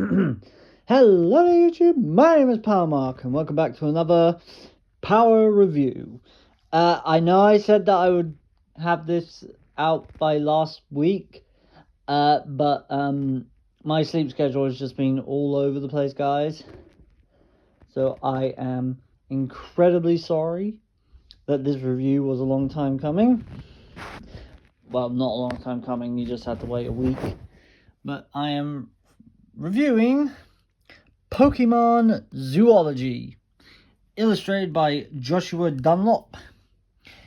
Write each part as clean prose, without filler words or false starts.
Hello YouTube, my name is Power Mark and welcome back to another Power Review. I know I said that I would have this out by last week, but my sleep schedule has just been all over the place, guys. So I am incredibly sorry that this review was a long time coming. Well, not a long time coming, you just had to wait a week. But I am reviewing Pokemon Zoology, illustrated by Joshua Dunlop.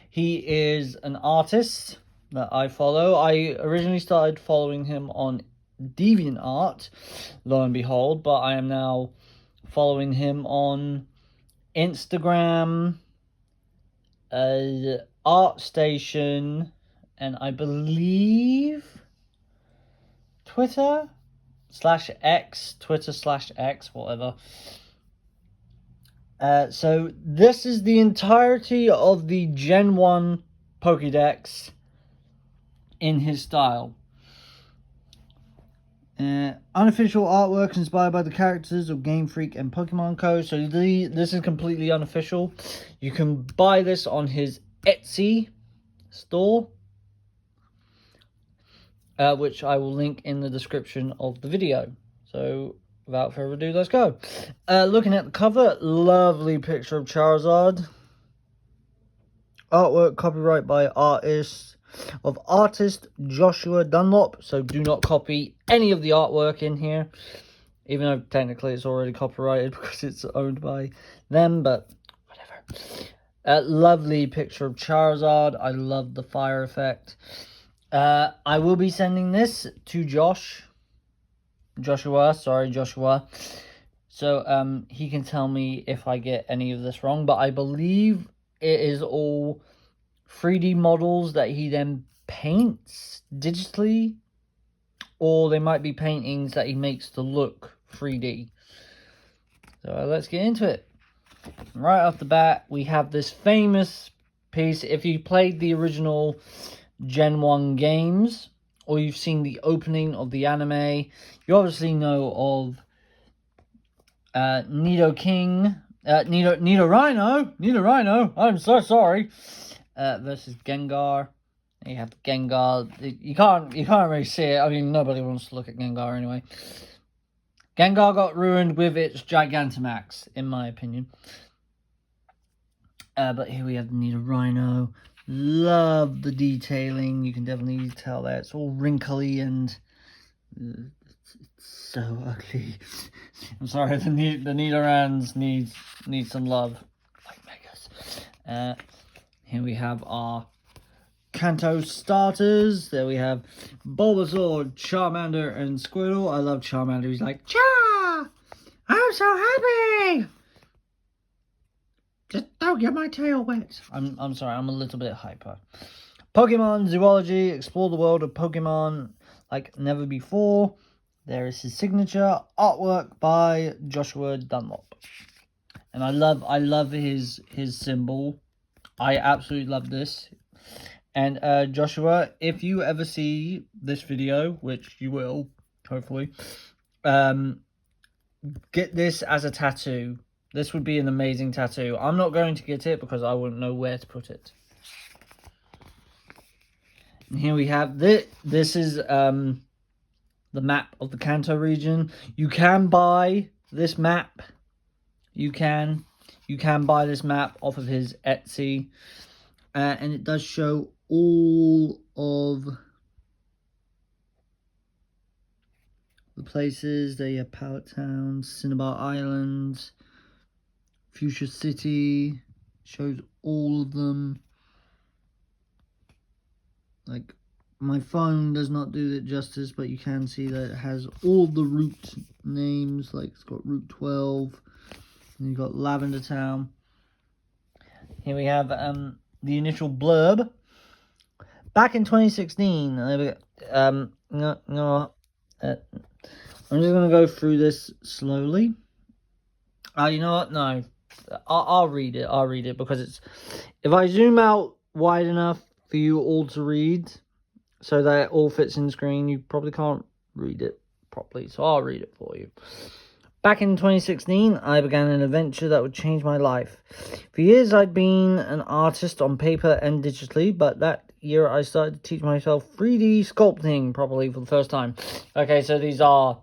He is an artist that I follow. I originally started following him on DeviantArt, lo and behold, but I am now following him on Instagram, ArtStation, and I believe Twitter/X, whatever. So this is the entirety of the Gen 1 Pokédex in his style. Unofficial artwork inspired by the characters of Game Freak and Pokemon Co. So this is completely unofficial. You can buy this on his Etsy store, which I will link in the description of the video. So without further ado, let's go. Looking at the cover, lovely picture of Charizard. Artwork copyright by artist Joshua Dunlop. So do not copy any of the artwork in here, even though technically it's already copyrighted because it's owned by them, but whatever. Lovely picture of Charizard. I love the fire effect. I will be sending this to Joshua, so he can tell me if I get any of this wrong, but I believe it is all 3D models that he then paints digitally, or they might be paintings that he makes to look 3D. So let's get into it. Right off the bat, we have this famous piece. If you played the original Gen 1 games, or you've seen the opening of the anime, you obviously know of Nido Rhino, I'm so sorry, versus Gengar. You have Gengar. You can't really see it. I mean, nobody wants to look at Gengar anyway. Gengar got ruined with its Gigantamax, in my opinion. But here we have the Nido. Love the detailing. You can definitely tell that it's all wrinkly and it's so ugly. I'm sorry, the Nidorans need some love, like Megas. Here we have our Kanto starters. There we have Bulbasaur, Charmander, and Squirtle. I love Charmander. He's like, Cha! I'm so happy! Just don't get my tail wet. I'm sorry, I'm a little bit hyper. Pokemon Zoology. Explore the world of Pokemon like never before. There is his signature artwork by Joshua Dunlop. And I love his symbol. I absolutely love this. And Joshua, if you ever see this video, which you will, hopefully, get this as a tattoo. This would be an amazing tattoo. I'm not going to get it because I wouldn't know where to put it. And here we have this. This is the map of the Kanto region. You can buy this map. You can buy this map off of his Etsy. And it does show all of the places. There you have Pallet Town, Cinnabar Island, Fuchsia City. Shows all of them. Like, my phone does not do it justice, but you can see that it has all the route names. Like, it's got Route 12, and you've got Lavender Town. Here we have the initial blurb. Back in 2016, I'm just going to go through this slowly. You know what? No, I'll read it. I'll read it because it's... If I zoom out wide enough for you all to read, so that it all fits in the screen, you probably can't read it properly, so I'll read it for you. Back in 2016, I began an adventure that would change my life. For years, I'd been an artist on paper and digitally, but that year I started to teach myself 3D sculpting properly for the first time. Okay, so these are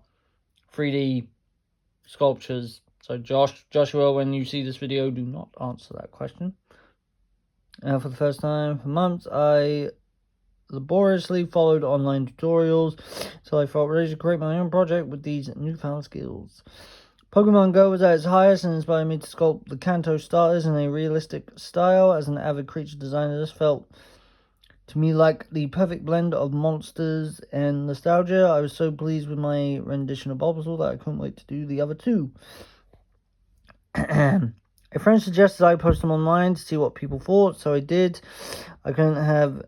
3D sculptures. So Joshua, when you see this video, do not answer that question. For the first time for months, I laboriously followed online tutorials until I felt ready to create my own project with these newfound skills. Pokemon Go was at its highest and inspired me to sculpt the Kanto starters in a realistic style. As an avid creature designer, this felt to me like the perfect blend of monsters and nostalgia. I was so pleased with my rendition of Bulbasaur that I couldn't wait to do the other two. A friend suggested I post them online to see what people thought, so I did. I couldn't have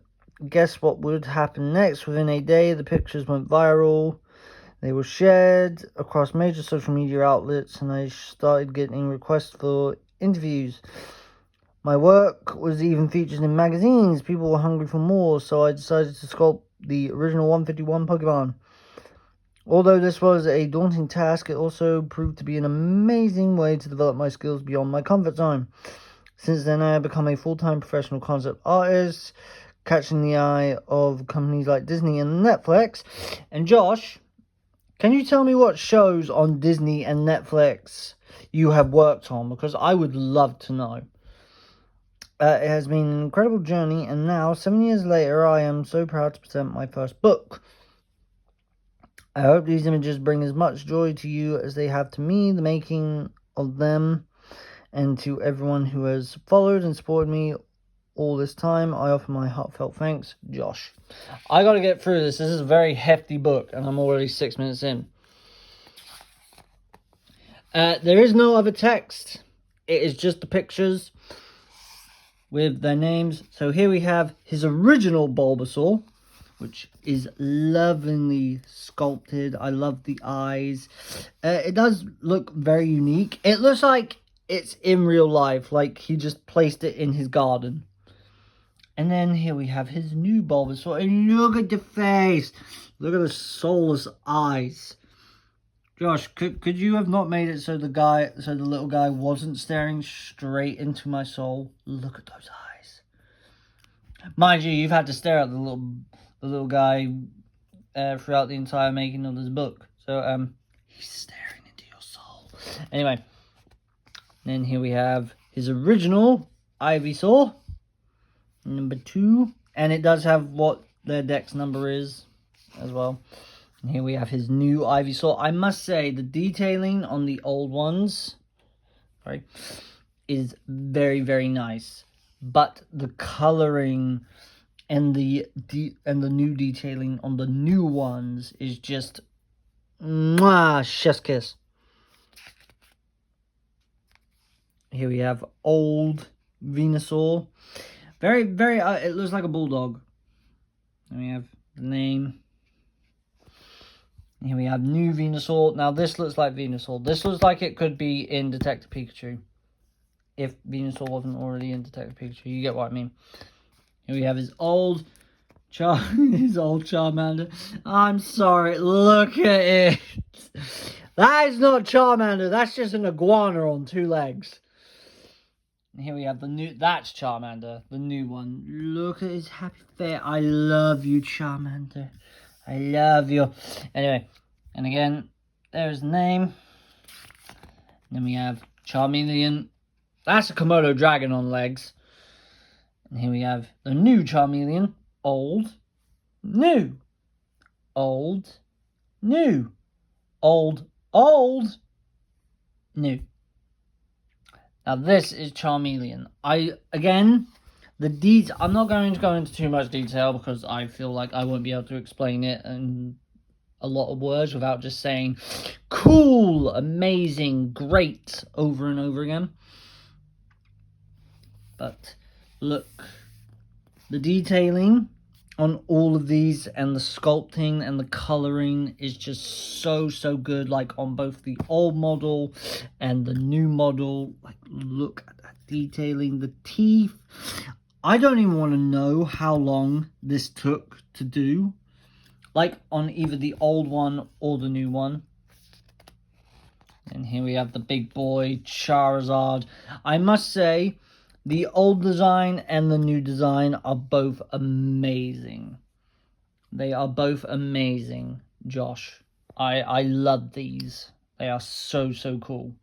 guessed what would happen next. Within a day, the pictures went viral. They were shared across major social media outlets, and I started getting requests for interviews. My work was even featured in magazines. People were hungry for more, so I decided to sculpt the original 151 Pokemon. Although this was a daunting task, it also proved to be an amazing way to develop my skills beyond my comfort zone. Since then, I have become a full-time professional concept artist, catching the eye of companies like Disney and Netflix. And Josh, can you tell me what shows on Disney and Netflix you have worked on? Because I would love to know. It has been an incredible journey, and now, 7 years later, I am so proud to present my first book. I hope these images bring as much joy to you as they have to me, the making of them, and to everyone who has followed and supported me all this time. I offer my heartfelt thanks, Josh. I gotta get through this. This is a very hefty book, and I'm already 6 minutes in. There is no other text. It is just the pictures with their names. So here we have his original Bulbasaur, which is lovingly sculpted. I love the eyes. It does look very unique. It looks like it's in real life, like he just placed it in his garden. And then here we have his new Bulbasaur. And look at the face. Look at the soulless eyes. Josh, could you have not made it so the little guy wasn't staring straight into my soul? Look at those eyes. Mind you, you've had to stare at the little guy throughout the entire making of this book. So he's staring into your soul. Anyway, then here we have his original Ivysaur, number 2, and it does have what their dex number is as well. And here we have his new Ivysaur. I must say, the detailing on the old ones, right, is very, very nice. But the coloring and the new detailing on the new ones is just mwah, chef's kiss. Here we have old Venusaur. Very, very, it looks like a bulldog. And we have the name. Here we have new Venusaur. Now this looks like Venusaur. This looks like it could be in Detective Pikachu. If Venusaur wasn't already in Detective Pikachu. You get what I mean. Here we have his old Charmander. I'm sorry, look at it. That is not Charmander. That's just an iguana on 2 legs. And here we have that's Charmander, the new one. Look at his happy face. I love you, Charmander. I love you. Anyway, and again, there's the name. And then we have Charmeleon. That's a Komodo dragon on legs. And here we have the new Charmeleon. Old, new. Old, new. Old, new. Now this is Charmeleon. I'm not going to go into too much detail because I feel like I won't be able to explain it in a lot of words without just saying cool, amazing, great over and over again. But look, the detailing on all of these and the sculpting and the coloring is just so good, like on both the old model and the new model. Like, look at that detailing, the teeth. I don't even want to know how long this took to do. like on either the old one or the new one. And here we have the big boy Charizard. I must say, the old design and the new design are both amazing. They are both amazing, Josh. I love these. They are so, so cool.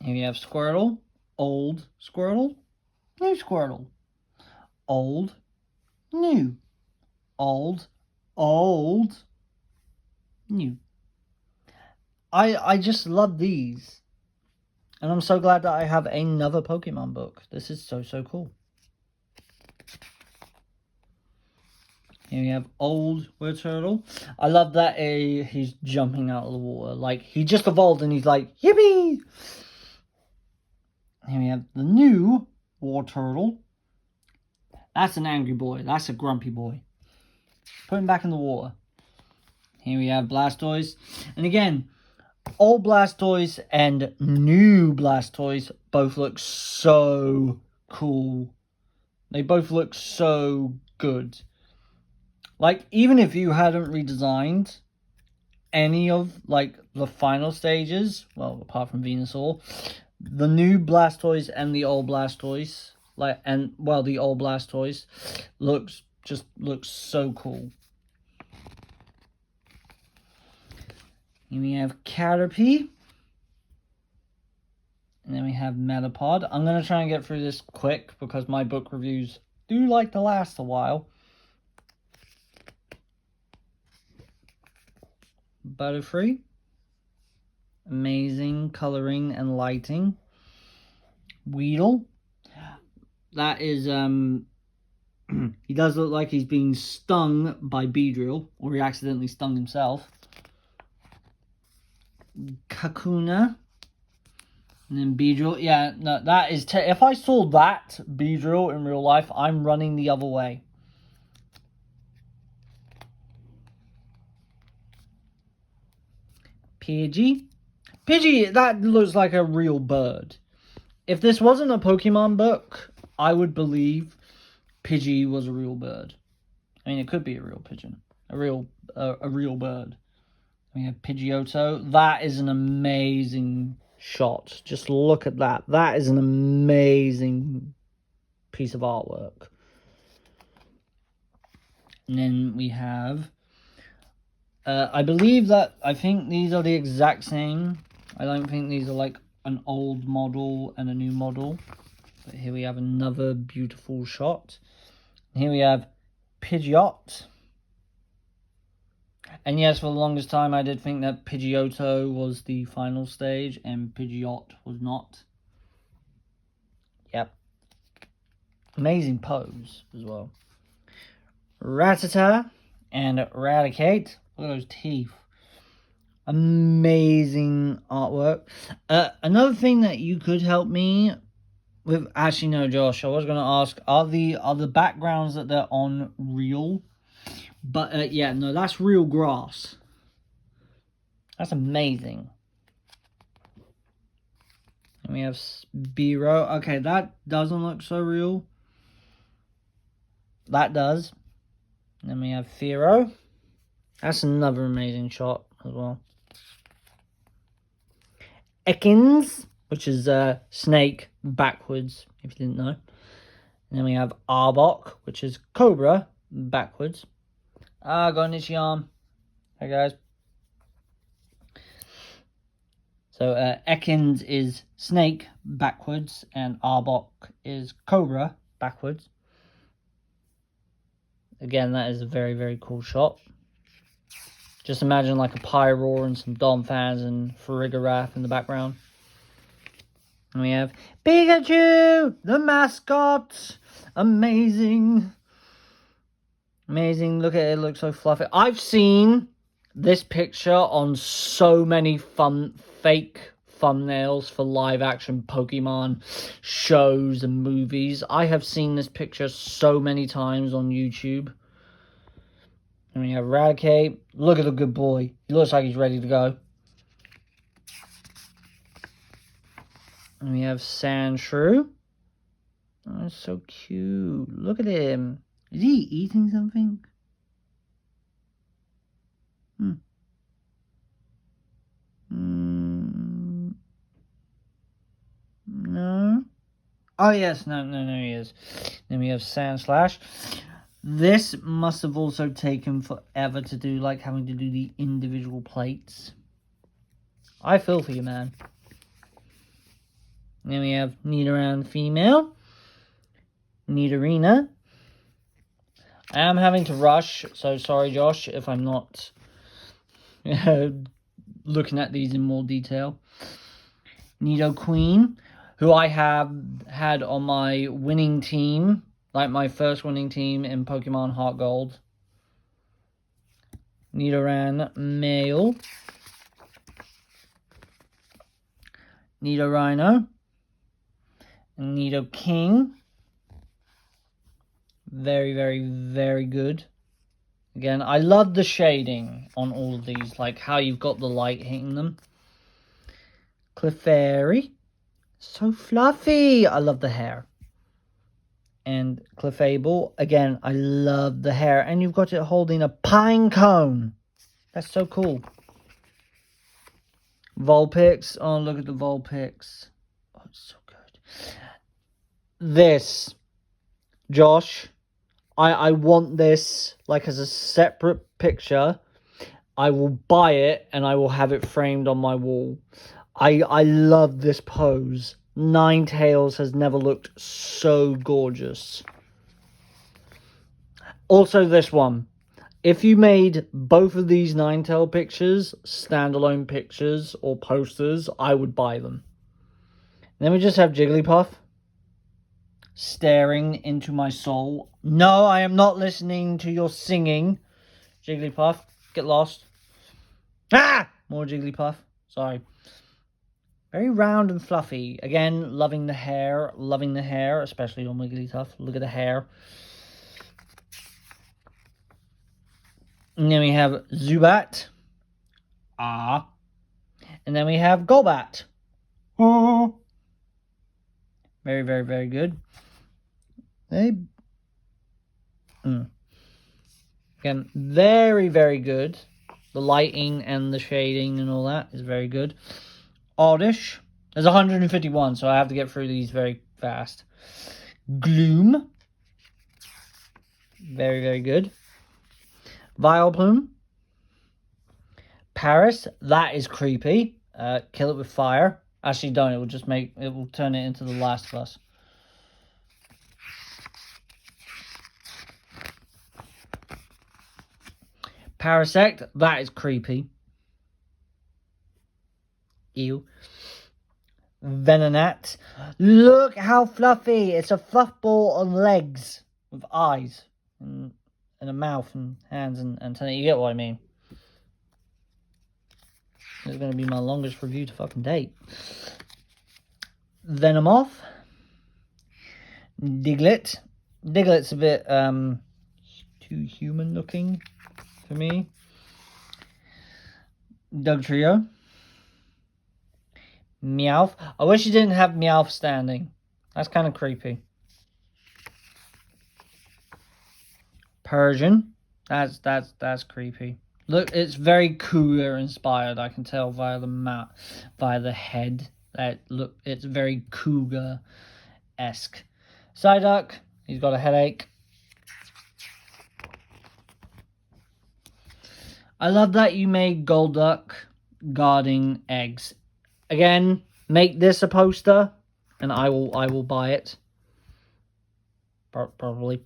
Here we have Squirtle, old Squirtle, new Squirtle, old, new, old, old, new. I just love these. And I'm so glad that I have another Pokemon book. This is so, so cool. Here we have old Word Turtle. I love that he's jumping out of the water. Like, he just evolved and he's like, yippee! Here we have the new War Turtle. That's an angry boy. That's a grumpy boy. Put him back in the water. Here we have Blastoise. And again, old Blastoise and new Blastoise both look so cool. They both look so good. Like, even if you hadn't redesigned any of, like, the final stages, well, apart from Venusaur, the new Blastoise and the old Blastoise, the old Blastoise looks so cool. Here we have Caterpie. And then we have Metapod. I'm going to try and get through this quick because my book reviews do like to last a while. Butterfree. Amazing coloring and lighting. Weedle. That is, he does look like he's being stung by Beedrill, or he accidentally stung himself. Kakuna. And then Beedrill. Yeah, no, that is... if I saw that Beedrill in real life, I'm running the other way. Pidgey. Pidgey, that looks like a real bird. If this wasn't a Pokemon book, I would believe Pidgey was a real bird. I mean, it could be a real pigeon. A real bird. We have Pidgeotto. That is an amazing shot. Just look at that. That is an amazing piece of artwork. And then we have... I think these are the exact same. I don't think these are like an old model and a new model. But here we have another beautiful shot. Here we have Pidgeot. And yes, for the longest time I did think that Pidgeotto was the final stage and Pidgeot was not. Yep. Amazing pose as well. Rattata and Eradicate. Look at those teeth. Amazing artwork. Another thing that you could help me with... Actually, no, Josh. I was going to ask, are the backgrounds that they're on real? But, yeah, no, that's real grass. That's amazing. And we have Spearow. Okay, that doesn't look so real. That does. And then we have Fearow. That's another amazing shot as well. Ekans, which is snake backwards, if you didn't know. And then we have Arbok, which is cobra backwards. Got an itchy arm. Hey guys. So Ekans is snake backwards and Arbok is cobra backwards. Again, that is a very, very cool shot. Just imagine like a Pyroar and some Dom fans and Farigiraf in the background. And we have Pikachu, the mascot. Amazing. Amazing. Look at it. It looks so fluffy. I've seen this picture on so many fake thumbnails for live action Pokemon shows and movies. I have seen this picture so many times on YouTube. And we have Eradicate. Look at the good boy. He looks like he's ready to go. And we have Sandshrew. Oh, it's so cute. Look at him. Is he eating something? No. Oh, yes. No, he is. Then we have Sandslash. This must have also taken forever to do, like having to do the individual plates. I feel for you, man. Then we have Nidoran female. Nidorina. I am having to rush, so sorry, Josh, if I'm not looking at these in more detail. Nidoqueen, who I have had on my winning team, like my first winning team in Pokemon Heart Gold. Nidoran male. Nidorino. Nidoking. Very, very, very good. Again, I love the shading on all of these, like how you've got the light hitting them. Clefairy. So fluffy. I love the hair. And Clefable. Again, I love the hair. And you've got it holding a pine cone. That's so cool. Vulpix. Oh, look at the Vulpix. Oh, it's so good. This, Josh, I want this like as a separate picture. I will buy it and I will have it framed on my wall. I love this pose. Ninetales has never looked so gorgeous. Also this one. If you made both of these Ninetale pictures, standalone pictures or posters, I would buy them. Then we just have Jigglypuff staring into my soul. No, I am not listening to your singing. Jigglypuff, get lost. Ah! More Jigglypuff. Sorry. Very round and fluffy. Again, loving the hair, especially on Wigglytuff. Look at the hair. And then we have Zubat. Ah. And then we have Golbat. Oh. Very, very, very good. Again, very, very good. The lighting and the shading and all that is very good. Oddish. There's 151, so I have to get through these very fast. Gloom. Very, very good. Vileplume. Paris. That is creepy. Kill it with fire. Actually, don't. It will turn it into the Last of Us. Parasect. That is creepy. Ew. Venonat. Look how fluffy. It's a fluff ball on legs with eyes and a mouth and hands and antennae. You get what I mean. This is going to be my longest review to fucking date. Venomoth. Diglett. Diglett's a bit too human looking for me. Dugtrio. Meowth. I wish you didn't have Meowth standing. That's kind of creepy. Persian. That's creepy. Look, it's very Cougar inspired. I can tell via the head. It's very Cougar-esque. Psyduck. He's got a headache. I love that you made Golduck guarding eggs. Again, make this a poster, and I will buy it. Probably.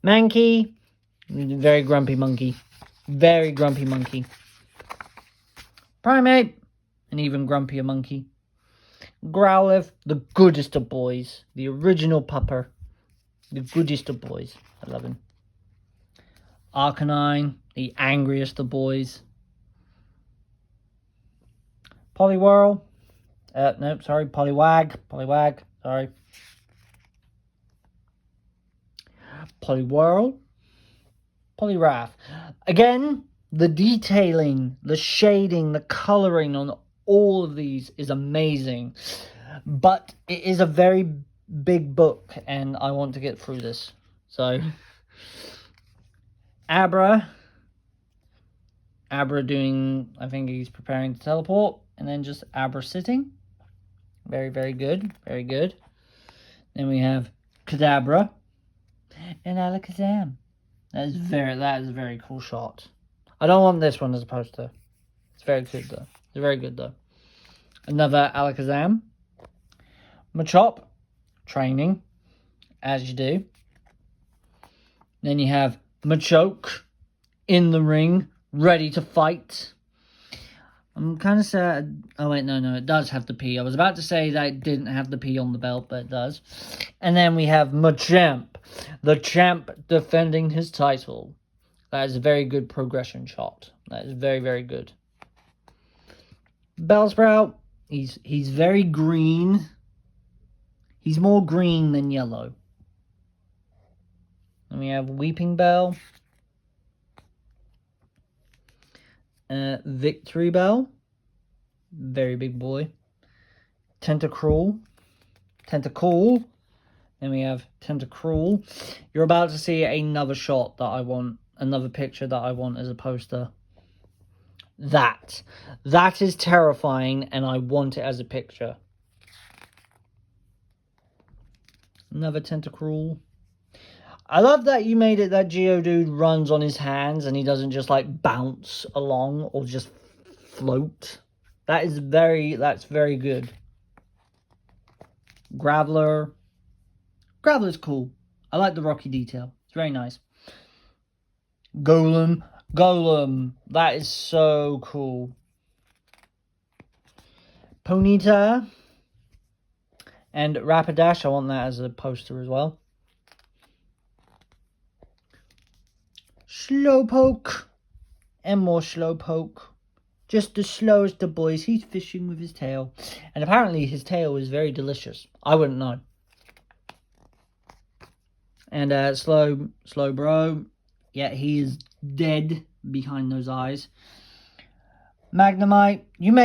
Mankey, very grumpy monkey. Very grumpy monkey. Primate, an even grumpier monkey. Growlithe, the goodest of boys. The original pupper. The goodest of boys. I love him. Arcanine, the angriest of boys. Poliwhirl. Nope, sorry. Poliwag. Sorry. Poliwhirl. Poliwrath. Again, the detailing, the shading, the colouring on all of these is amazing. But it is a very big book and I want to get through this. So, Abra doing, I think he's preparing to teleport, and then just Abra sitting. Very, very good. Very good. Then we have Kadabra and Alakazam. That is a very cool shot. I don't want this one as a poster. It's very good though. It's very good though. Another Alakazam. Machop, training, as you do. Then you have Machoke in the ring, ready to fight. I'm kind of sad. Oh, wait, no, it does have the P. I was about to say that it didn't have the P on the belt, but it does. And then we have Machamp, the champ defending his title. That is a very good progression shot. That is very, very good. Bellsprout, he's very green. He's more green than yellow. And we have Weeping Bell. Victory Bell. Very big boy. Tentacruel. Then we have Tentacruel. You're about to see another shot that I want. Another picture that I want as a poster. That is terrifying and I want it as a picture. Another Tentacruel. I love that you made it that Geodude runs on his hands and he doesn't just like bounce along or just float. That's very good. Graveler. Graveler's cool. I like the rocky detail. It's very nice. Golem. That is so cool. Ponyta. And Rapidash. I want that as a poster as well. Slowpoke. And more Slowpoke. Just as slow as the boys. He's fishing with his tail. And apparently his tail is very delicious. I wouldn't know. And Slowbro. Yeah, he is dead behind those eyes. Magnemite. You may